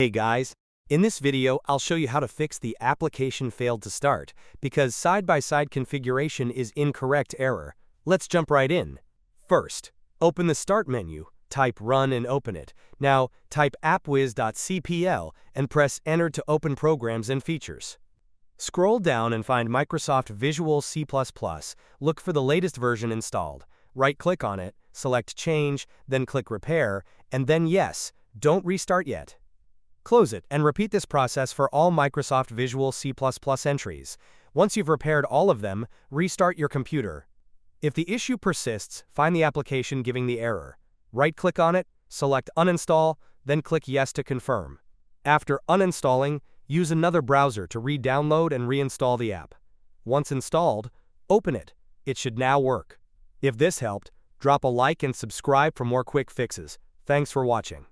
Hey guys, in this video I'll show you how to fix the application failed to start because side-by-side configuration is incorrect error. Let's jump right in. First, open the Start menu, type Run and open it. Now, type appwiz.cpl and press Enter to open Programs and Features. Scroll down and find Microsoft Visual C++. Look for the latest version installed. Right-click on it, select Change, then click Repair, and then Yes, don't restart yet. Close it and repeat this process for all Microsoft Visual C++ entries. Once you've repaired all of them, restart your computer. If the issue persists, find the application giving the error. Right-click on it, select Uninstall, then click Yes to confirm. After uninstalling, use another browser to re-download and reinstall the app. Once installed, open it. It should now work. If this helped, drop a like and subscribe for more quick fixes. Thanks for watching.